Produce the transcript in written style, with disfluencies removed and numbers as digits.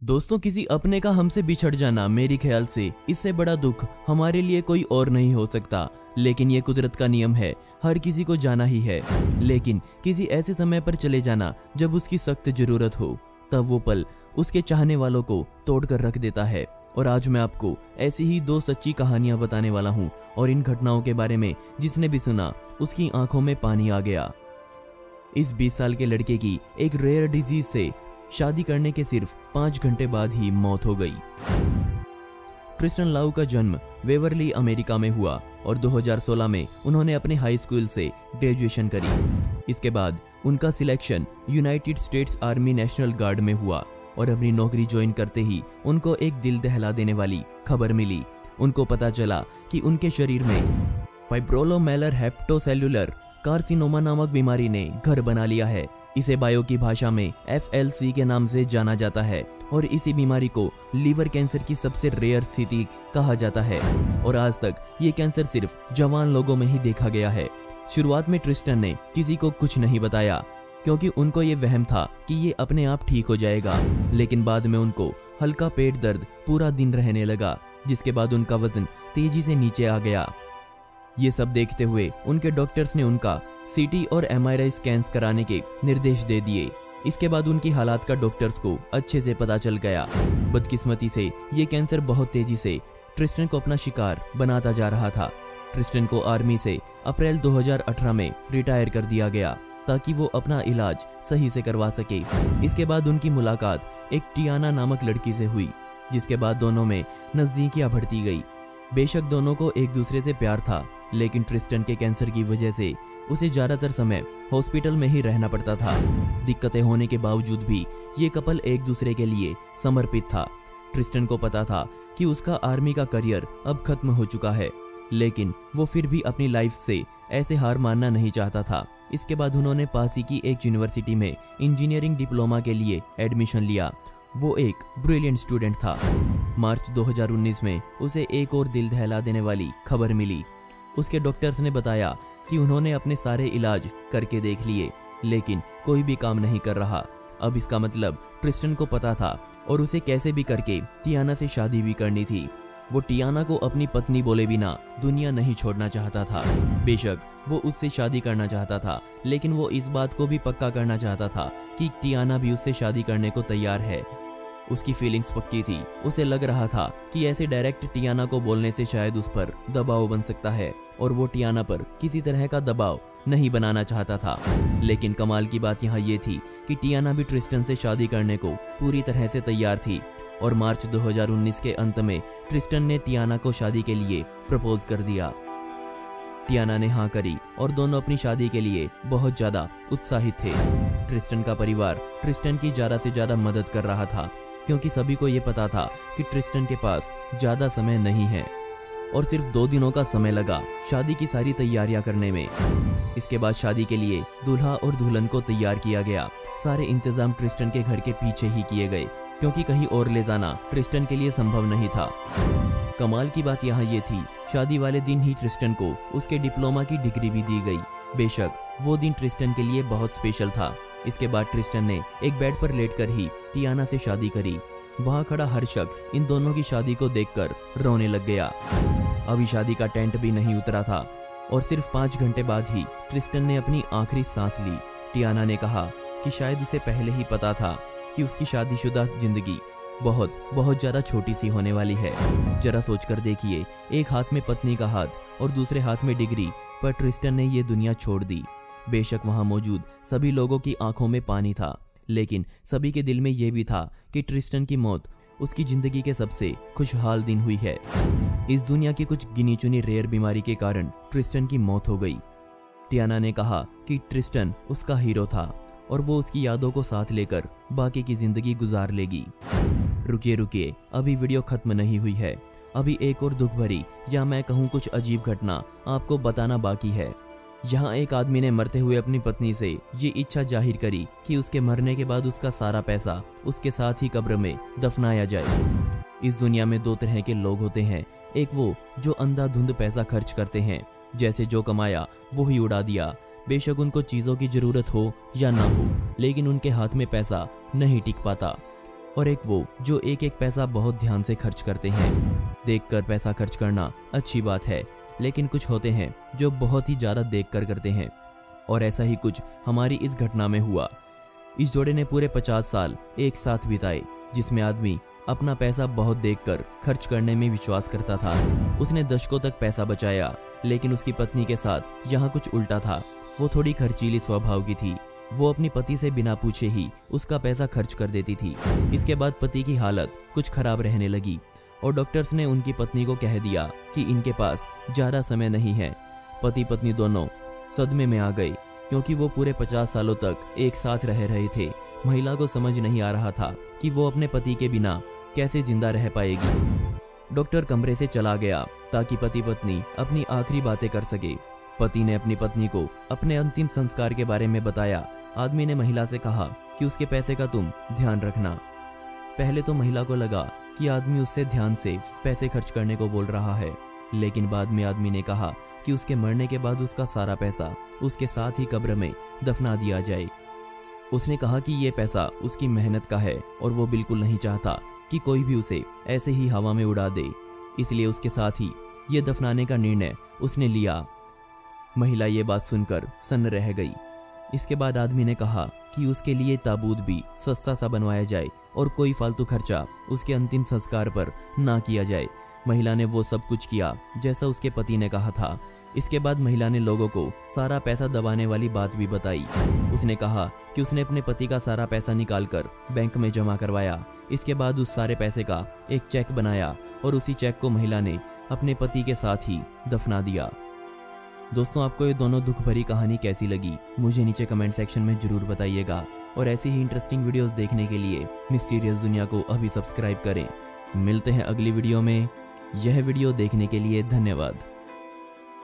दोस्तों, किसी अपने का हमसे बिछड़ जाना मेरे ख्याल से इससे बड़ा दुख हमारे लिए कोई और नहीं हो सकता। लेकिन ये कुदरत का नियम है, हर किसी को जाना ही है। लेकिन किसी ऐसे समय पर चले जाना जब उसकी सख्त जरूरत हो, तब वो पल उसके चाहने वालों को तोड़कर रख देता है। और आज मैं आपको ऐसी ही दो सच्ची कहानियां बताने वाला हूं, और इन घटनाओं के बारे में जिसने भी सुना उसकी आंखों में पानी आ गया। इस 20 साल के लड़के की एक रेयर डिजीज से शादी करने के सिर्फ 5 घंटे बाद ही मौत हो गई। ट्रिस्टन लाउ का जन्म वेवरली, अमेरिका में हुआ और 2016 में उन्होंने अपने हाई स्कूल से ग्रेजुएशन करी। इसके बाद उनका selection United states army national guard में हुआ और अपनी नौकरी ज्वाइन करते ही उनको एक दिल दहला देने वाली खबर मिली। उनको पता चला कि उनके शरीर में फाइब्रोलोमेलर हेप्टोसेल्युलर कार्सिनोमा नामक बीमारी ने घर बना लिया है। इसे बायो की भाषा में FLC के नाम से जाना जाता है और इसी बीमारी को लीवर कैंसर की सबसे रेयर स्थिति कहा जाता है। और आज तक ये कैंसर सिर्फ जवान लोगों में ही देखा गया है। शुरुआत में ट्रिस्टन ने किसी को कुछ नहीं बताया, क्योंकि उनको ये वहम था कि ये अपने आप ठीक हो जाएगा। लेकिन बाद में उनको हल्का पेट दर्द पूरा दिन रहने लगा, जिसके बाद उनका वजन तेजी से नीचे आ गया। ये सब देखते हुए उनके डॉक्टर्स ने उनका CT और MRI स्कैन्स कराने के निर्देश दे दिए। इसके बाद उनकी हालात का डॉक्टर्स को अच्छे से पता चल गया। बदकिस्मती से ये कैंसर बहुत तेजी से ट्रिस्टन को अपना शिकार बनाता जा रहा था। ट्रिस्टन को आर्मी से अप्रैल 2018 में रिटायर कर दिया गया ताकि वो अपना इलाज सही से करवा सके। इसके बाद उनकी मुलाकात एक टियाना नामक लड़की से हुई, जिसके बाद दोनों में नजदीकियां बढ़ती गई। बेशक दोनों को एक दूसरे से प्यार था, लेकिन ट्रिस्टन के कैंसर की वजह से उसे ज्यादातर समय हॉस्पिटल में ही रहना पड़ता था। दिक्कतें होने के बावजूद भी ये कपल एक दूसरे के लिए समर्पित था। ट्रिस्टन को पता था कि उसका आर्मी का करियर अब खत्म हो चुका है, लेकिन वो फिर भी अपनी लाइफ से ऐसे हार मानना नहीं चाहता था। इसके बाद उन्होंने पास ही की एक यूनिवर्सिटी में इंजीनियरिंग डिप्लोमा के लिए एडमिशन लिया। वो एक ब्रिलियंट स्टूडेंट था। मार्च 2019 में उसे एक और दिल दहला देने वाली खबर मिली। उसके डॉक्टर्स ने बताया कि उन्होंने अपने सारे इलाज करके देख लिए, लेकिन कोई भी काम नहीं कर रहा। अब इसका मतलब ट्रिस्टन को पता था और उसे कैसे भी करके टियाना से शादी भी करनी थी। वो टियाना को अपनी पत्नी बोले बिना दुनिया नहीं छोड़ना चाहता था। बेशक वो उससे शादी करना चाहता था, लेकिन वो इस बात को भी पक्का करना चाहता था कि टियाना भी उससे शादी करने को तैयार है। उसकी फीलिंग्स पक्की थी। उसे लग रहा था कि ऐसे डायरेक्ट टियाना को बोलने से शायद उस पर दबाव बन सकता है, और वो टियाना पर किसी तरह का दबाव नहीं बनाना चाहता था। लेकिन कमाल की बात यहाँ ये थी कि टियाना भी ट्रिस्टन से शादी करने को पूरी तरह से तैयार थी। और मार्च 2019 के अंत में ट्रिस्टन ने टियाना को शादी के लिए प्रपोज कर दिया। टियाना ने हाँ करी और दोनों अपनी शादी के लिए बहुत ज्यादा उत्साहित थे। ट्रिस्टन का परिवार ट्रिस्टन की ज्यादा से ज्यादा मदद कर रहा था, क्योंकि सभी को ये पता था कि ट्रिस्टन के पास ज्यादा समय नहीं है और सिर्फ 2 दिनों का समय लगा शादी की सारी तैयारियां करने में। इसके बाद शादी के लिए दूल्हा और दुल्हन को तैयार किया गया। सारे इंतजाम ट्रिस्टन के घर के पीछे ही किए गए, क्योंकि कहीं और ले जाना ट्रिस्टन के लिए संभव नहीं था। कमाल की बात यहाँ ये थी, शादी वाले दिन ही ट्रिस्टन को उसके डिप्लोमा की डिग्री भी दी गई। बेशक वो दिन ट्रिस्टन के लिए बहुत स्पेशल था। इसके बाद ट्रिस्टन ने एक बेड पर लेटकर ही टियाना से शादी करी। वहां खड़ा हर शख्स इन दोनों की शादी को देखकर रोने लग गया। अभी शादी का टेंट भी नहीं उतरा था और सिर्फ 5 घंटे बाद ही ट्रिस्टन ने अपनी आखिरी सांस ली। टियाना ने कहा कि शायद उसे पहले ही पता था कि उसकी शादीशुदा जिंदगी बहुत ज्यादा छोटी सी होने वाली है। जरा सोचकर देखिए, एक हाथ में पत्नी का हाथ और दूसरे हाथ में डिग्री, पर ट्रिस्टन ने ये दुनिया छोड़ दी। बेशक वहां मौजूद सभी लोगों की आंखों में पानी था, लेकिन सभी के दिल में यह भी था कि ट्रिस्टन की मौत उसकी जिंदगी के सबसे खुशहाल दिन हुई है। इस दुनिया की कुछ गिनी चुनी रेयर बीमारी के कारण ट्रिस्टन की मौत हो गई। टियाना ने कहा कि ट्रिस्टन उसका हीरो था और वो उसकी यादों को साथ लेकर बाकी की जिंदगी गुजार लेगी। रुकिए, अभी वीडियो खत्म नहीं हुई है। अभी एक और दुख भरी, या मैं कहूँ कुछ अजीब घटना आपको बताना बाकी है। यहाँ एक आदमी ने मरते हुए अपनी पत्नी से ये इच्छा जाहिर करी कि उसके मरने के बाद उसका सारा पैसा उसके साथ ही कब्र में दफनाया जाए। इस दुनिया में 2 तरह के लोग होते हैं। एक वो जो अंधाधुंध पैसा खर्च करते हैं, जैसे जो कमाया वो ही उड़ा दिया। बेशक उनको चीज़ों की ज़रूरत हो या ना हो, लेकिन उनके हाथ में पैसा नहीं टिक पाता। और एक वो जो एक एक पैसा बहुत ध्यान से खर्च करते हैं। देखकर पैसा खर्च करना अच्छी बात है, लेकिन कुछ होते हैं जो बहुत ही ज़्यादा देखकर करते हैं, और ऐसा ही कुछ हमारी इस घटना में हुआ। इस जोड़े ने पूरे 50 साल एक साथ बिताए, जिसमें आदमी अपना पैसा बहुत देखकर खर्च करने में विश्वास करता था। उसने दशकों तक पैसा बचाया, लेकिन उसकी पत्नी के साथ यहाँ कुछ उल्टा था। वो थोड़ी खर्चीली स्वभाव की थी। वो अपनी पति से बिना पूछे ही उसका पैसा खर्च कर देती थी। इसके बाद पति की हालत कुछ खराब रहने लगी और डॉक्टर्स ने उनकी पत्नी को कह दिया कि इनके पास ज़्यादा समय नहीं है। पति पत्नी दोनों सदमे में आ गए, क्योंकि वो पूरे 50 सालों तक एक साथ रह रहे थे। महिला को समझ नहीं आ रहा था कि वो अपने पति के बिना कैसे जिंदा रह पाएगी। डॉक्टर कमरे से चला गया ताकि पति पत्नी अपनी आखिरी बातें कर सके। पति ने अपनी पत्नी को अपने अंतिम संस्कार के बारे में बताया। आदमी ने महिला से कहा कि उसके पैसे का तुम ध्यान रखना। पहले तो महिला को लगा कि आदमी उससे ध्यान से पैसे खर्च करने को बोल रहा है, लेकिन बाद में आदमी ने कहा कि उसके मरने के बाद उसका सारा पैसा उसके साथ ही कब्र में दफना दिया जाए। उसने कहा कि ये पैसा उसकी मेहनत का है और वो बिल्कुल नहीं चाहता कि कोई भी उसे ऐसे ही हवा में उड़ा दे, इसलिए उसके साथ ही ये दफनाने का निर्णय उसने लिया। महिला ये बात सुनकर सन्न रह गई। इसके बाद आदमी ने कहा कि उसके लिए ताबूत भी सस्ता सा बनवाया जाए और कोई फालतू खर्चा उसके अंतिम संस्कार पर ना किया जाए। महिला ने वो सब कुछ किया जैसा उसके पति ने कहा था। इसके बाद महिला ने लोगों को सारा पैसा दबाने वाली बात भी बताई। उसने कहा कि उसने अपने पति का सारा पैसा निकालकर बैंक में जमा करवाया। इसके बाद उस सारे पैसे का एक चेक बनाया और उसी चेक को महिला ने अपने पति के साथ ही दफना दिया। दोस्तों, आपको ये दोनों दुख भरी कहानी कैसी लगी मुझे नीचे कमेंट सेक्शन में जरूर बताइएगा, और ऐसी ही इंटरेस्टिंग वीडियोस देखने के लिए मिस्टीरियस दुनिया को अभी सब्सक्राइब करें। मिलते हैं अगली वीडियो में। यह वीडियो देखने के लिए धन्यवाद।